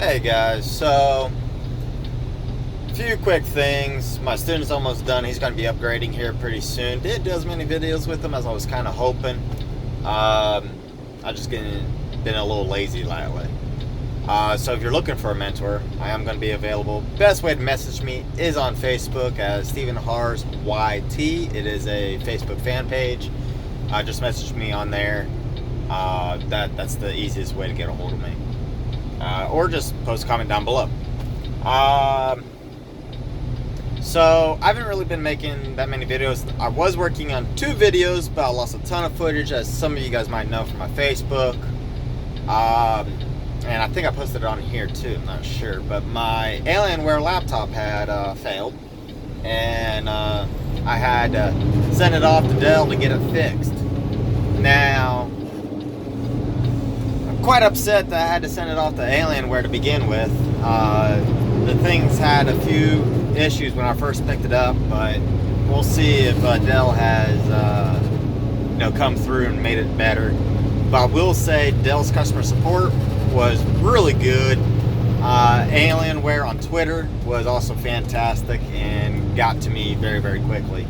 Hey guys, so a few quick things. My student's almost done. He's going to be upgrading here pretty soon. Did do as many videos with him as I was kind of hoping. I just been a little lazy lately. So if you're looking for a mentor, I am going to be available. Best way to message me is on Facebook as stephan.harz YT. It is a Facebook fan page. Just message me on there. That's the easiest way to get a hold of me. Or just post a comment down below. So I haven't really been making that many videos. I was working on 2 videos, but I lost a ton of footage, as some of you guys might know from my Facebook. And I think I posted it on here too, I'm not sure. But my Alienware laptop had failed, and I had to send it off to Dell to get it fixed. Now, I'm quite upset that I had to send it off to Alienware to begin with. The things had a few issues when I first picked it up, but we'll see if Dell has come through and made it better. But I will say Dell's customer support was really good. Alienware on Twitter was also fantastic and got to me very, very quickly.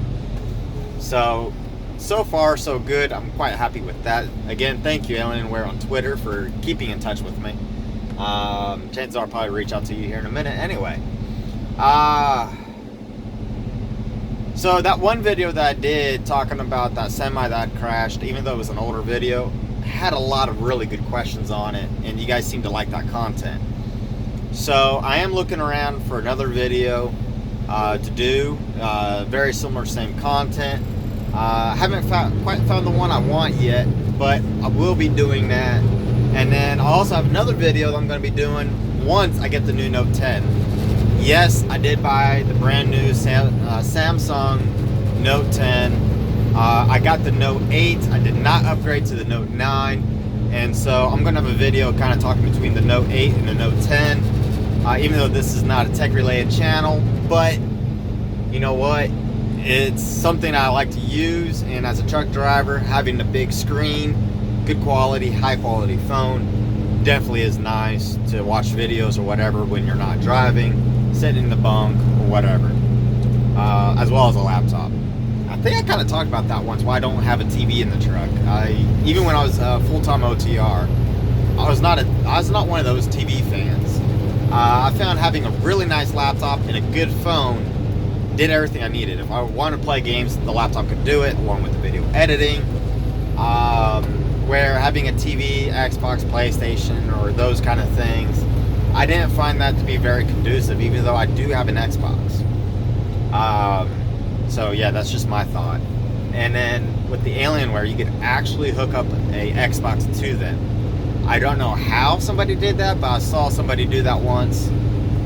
So far so good. I'm quite happy with that. Again, thank you Alienware on Twitter for keeping in touch with me. Chances are I'll probably reach out to you here in a minute anyway. So that one video that I did talking about that semi that crashed, even though it was an older video, had a lot of really good questions on it, and you guys seem to like that content. So I am looking around for another video to do, very similar, same content. Haven't quite found the one I want yet, but I will be doing that. And then I also have another video that I'm going to be doing once I get the new Note 10. Yes, I did buy the brand new Samsung Note 10. I got the Note 8. I did not upgrade to the Note 9. And so I'm going to have a video kind of talking between the Note 8 and the Note 10. Even though this is not a tech-related channel, but you know what? It's something I like to use, and as a truck driver, having the big screen, good quality, high quality phone definitely is nice to watch videos or whatever when you're not driving, sitting in the bunk or whatever, as well as a laptop. I think I kind of talked about that once, why I don't have a TV in the truck. Even when I was full-time OTR, I was not one of those TV fans. I found having a really nice laptop and a good phone did everything I needed. If I wanted to play games, the laptop could do it, along with the video editing. Where having a TV, Xbox, PlayStation, or those kind of things, I didn't find that to be very conducive, even though I do have an Xbox. So yeah, that's just my thought. And then with the Alienware, you could actually hook up a Xbox to them. I don't know how somebody did that, but I saw somebody do that once.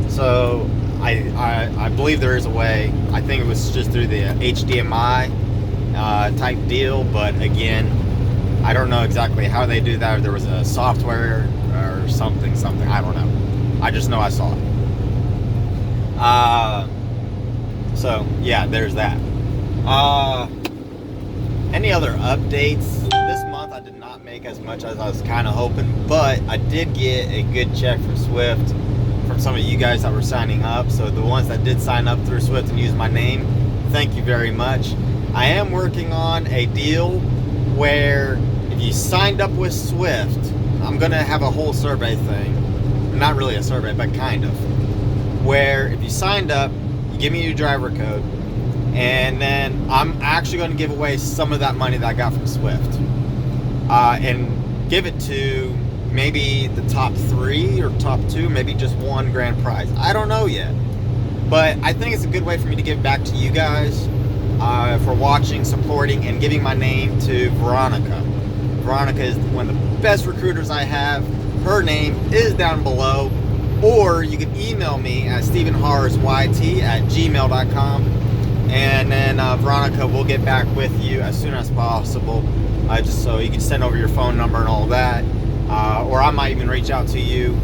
So I believe there is a way. I think it was just through the HDMI type deal, but again, I don't know exactly how they do that. Or there was a software or something, I don't know. I just know I saw it. So yeah, there's that. Any other updates? This month I did not make as much as I was kind of hoping, but I did get a good check from Swift from some of you guys that were signing up. So the ones that did sign up through Swift and use my name, thank you very much. I am working on a deal where if you signed up with Swift, I'm gonna have a whole survey thing. Not really a survey, but kind of. Where if you signed up, you give me your driver code, and then I'm actually gonna give away some of that money that I got from Swift. And give it to maybe the top 3 or top 2, maybe just one grand prize. I don't know yet. But I think it's a good way for me to give back to you guys for watching, supporting, and giving my name to Veronica. Veronica is one of the best recruiters I have. Her name is down below, or you can email me at stephanharzyt@gmail.com, and then Veronica will get back with you as soon as possible, just so you can send over your phone number and all that, or I might even reach out to you,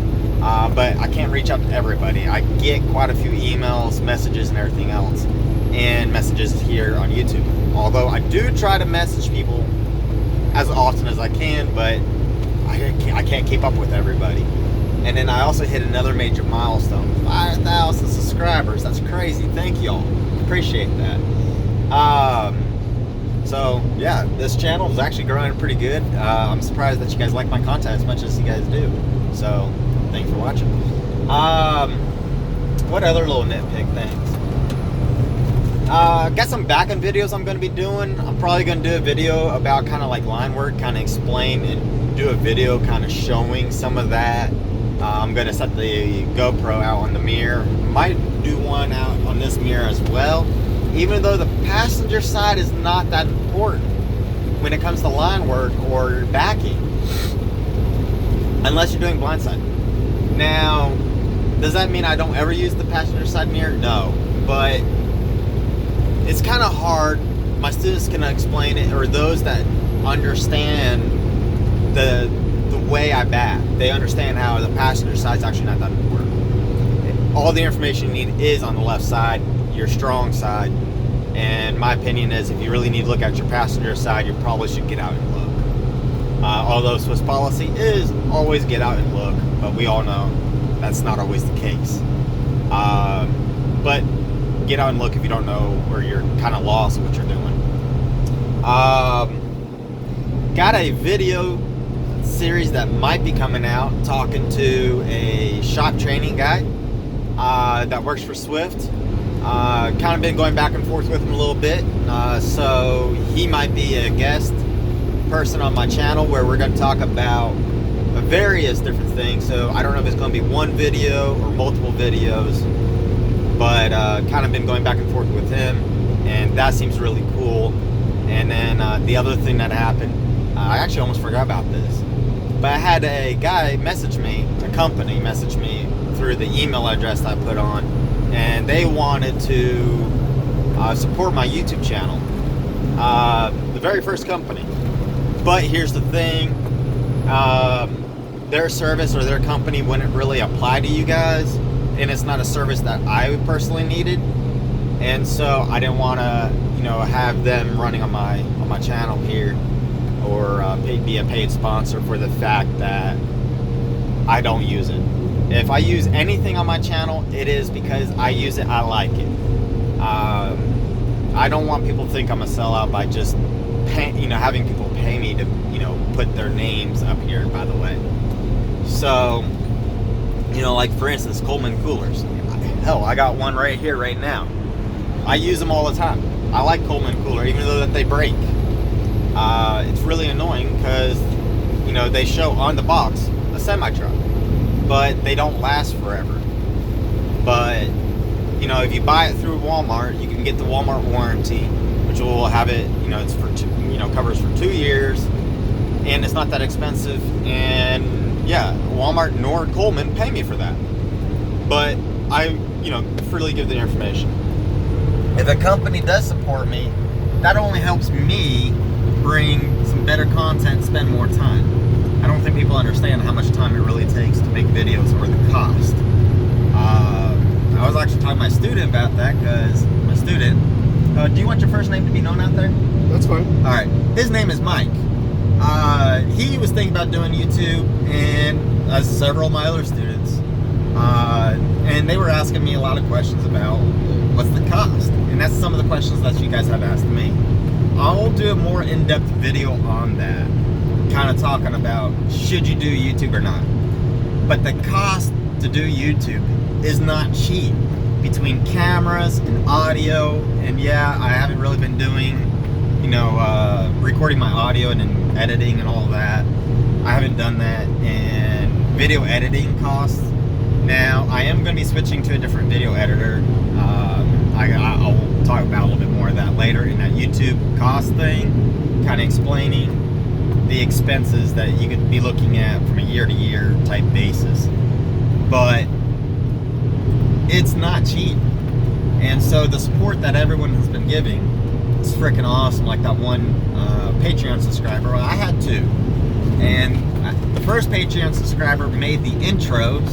but I can't reach out to everybody. I get quite a few emails, messages, and everything else, and messages here on YouTube, although I do try to message people as often as I can, but I can't keep up with everybody. And then I also hit another major milestone, 5,000 subscribers. That's crazy. Thank y'all. Appreciate that. So yeah, this channel is actually growing pretty good. I'm surprised that you guys like my content as much as you guys do. So thanks for watching. What other little nitpick things? Got some back-end videos I'm going to be doing. I'm probably going to do a video about kind of like line work, kind of explain and do a video kind of showing some of that. I'm going to set the GoPro out on the mirror. Might do one out on this mirror as well, even though the passenger side is not that important when it comes to line work or backing, unless you're doing blindside. Now, does that mean I don't ever use the passenger side mirror? No, but it's kind of hard. My students can explain it, or those that understand the way I back, they understand how the passenger side is actually not that important. All the information you need is on the left side, your strong side. And my opinion is, if you really need to look at your passenger side, you probably should get out and look. Although Swiss policy is always get out and look, but we all know that's not always the case. But get out and look if you don't know, or you're kind of lost what you're doing. Got a video series that might be coming out, talking to a shop training guy that works for Swift. Kind of been going back and forth with him a little bit, so he might be a guest person on my channel where we're going to talk about various different things. So I don't know if it's going to be one video or multiple videos, but kind of been going back and forth with him, and that seems really cool. And then the other thing that happened, I actually almost forgot about this, but I had a guy message me, a company message me through the email address I put on, and they wanted to support my YouTube channel. The very first company. But here's the thing, their service or their company wouldn't really apply to you guys, and it's not a service that I personally needed, and so I didn't want to, you know, have them running on my channel here, or be a paid sponsor for the fact that I don't use it. If I use anything on my channel, it is because I use it, I like it. I don't want people to think I'm a sellout by just having people pay me to, put their names up here, by the way. So, like for instance, Coleman coolers. Hell, I got one right here right now. I use them all the time. I like Coleman cooler, even though that they break. It's really annoying because, they show on the box a semi-truck, but they don't last forever. But, if you buy it through Walmart, you can get the Walmart warranty, which will have it, it's for covers for 2 years, and it's not that expensive. And yeah, Walmart nor Coleman pay me for that, but I, freely give the information. If a company does support me, that only helps me bring some better content, spend more time. I don't think people understand how much time it really takes to make videos, or the cost. I was actually talking to my student about that, because my student, do you want your first name to be known out there? That's fine. All right. His name is Mike. He was thinking about doing YouTube, and several of my other students, and they were asking me a lot of questions about what's the cost, and that's some of the questions that you guys have asked me. I'll do a more in-depth video on that, kind of talking about should you do YouTube or not. But the cost to do YouTube is not cheap, between cameras and audio. And yeah, I haven't really been doing, recording my audio and then editing and all that. I haven't done that, and video editing costs. Now, I am going to be switching to a different video editor. I'll talk about a little bit more of that later in that YouTube cost thing, kind of explaining the expenses that you could be looking at from a year-to-year type basis. But it's not cheap. And so the support that everyone has been giving is freaking awesome. Like that one Patreon subscriber, well, I had two. And the first Patreon subscriber made the intros,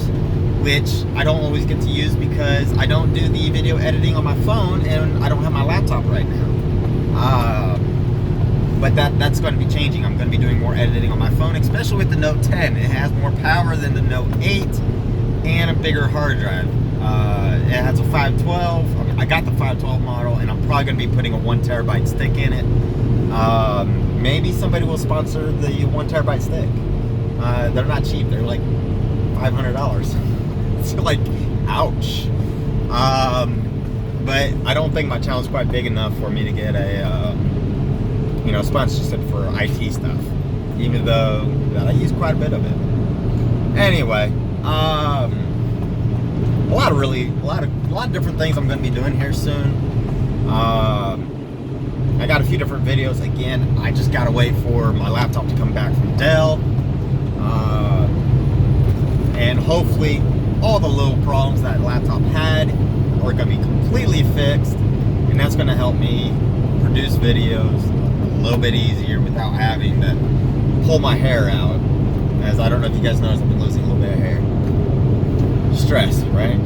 which I don't always get to use because I don't do the video editing on my phone, and I don't have my laptop right now. But that's going to be changing. I'm going to be doing more editing on my phone, especially with the Note 10. It has more power than the Note 8 and a bigger hard drive. It has a 512. I mean, I got the 512 model, and I'm probably going to be putting a 1 terabyte stick in it. Maybe somebody will sponsor the 1 terabyte stick. They're not cheap. They're like $500. It's like, ouch. But I don't think my channel is quite big enough for me to get a sponsorship for IT stuff, even though that I use quite a bit of it. Anyway, a lot of different things I'm going to be doing here soon. I got a few different videos. Again, I just gotta wait for my laptop to come back from Dell, and hopefully all the little problems that laptop had are going to be completely fixed, and that's going to help me produce videos a little bit easier without having to pull my hair out. As I don't know if you guys noticed, I've been losing a little bit of hair. Stress, right?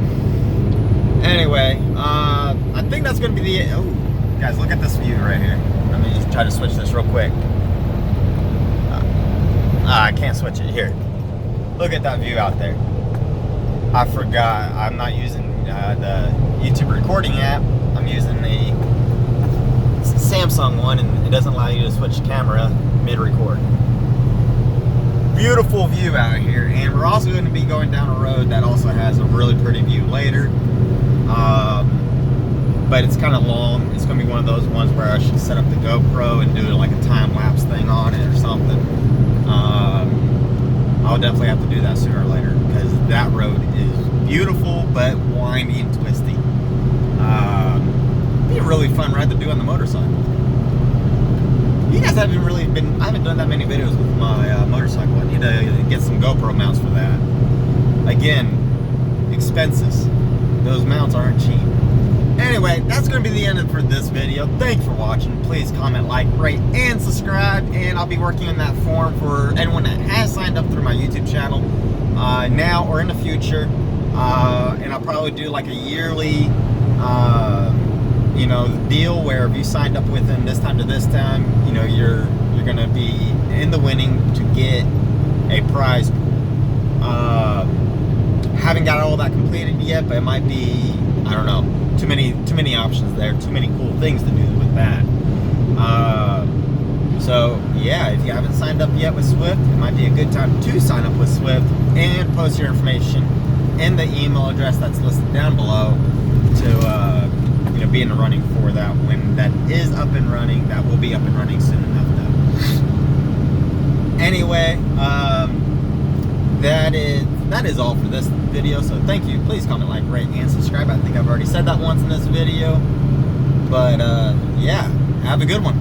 Anyway, I think that's going to be the... Oh, guys, look at this view right here. Let me just try to switch this real quick. I can't switch it. Here. Look at that view out there. I forgot. I'm not using the YouTube recording app. I'm using the Samsung one, and it doesn't allow you to switch camera mid-record. Beautiful view out here, and we're also going to be going down a road that also has a really pretty view later. But it's kind of long. It's going to be one of those ones where I should set up the GoPro and do like a time-lapse thing on it or something. I'll definitely have to do that sooner or later, because that road is beautiful but windy and twisty. Be a really fun ride to do on the motorcycle. You guys haven't really been... I haven't done that many videos with my motorcycle. I need to get some GoPro mounts for that. Again, expenses. Those mounts aren't cheap. Anyway, that's going to be the end for this video. Thanks for watching. Please comment, like, rate, and subscribe. And I'll be working on that form for anyone that has signed up through my YouTube channel now or in the future. And I'll probably do like a yearly, deal where if you signed up within this time to this time, you're going to be in the winning to get a prize pool. Haven't got all that completed yet, but it might be, I don't know, too many options there, too many cool things to do with that. So yeah, if you haven't signed up yet with Swift, it might be a good time to sign up with Swift and post your information in the email address that's listed down below to be in the running for that. When that is up and running, that will be up and running soon enough though. Anyway, that is all for this video, so thank you. Please comment, like, rate, and subscribe. I think I've already said that once in this video, but yeah, have a good one.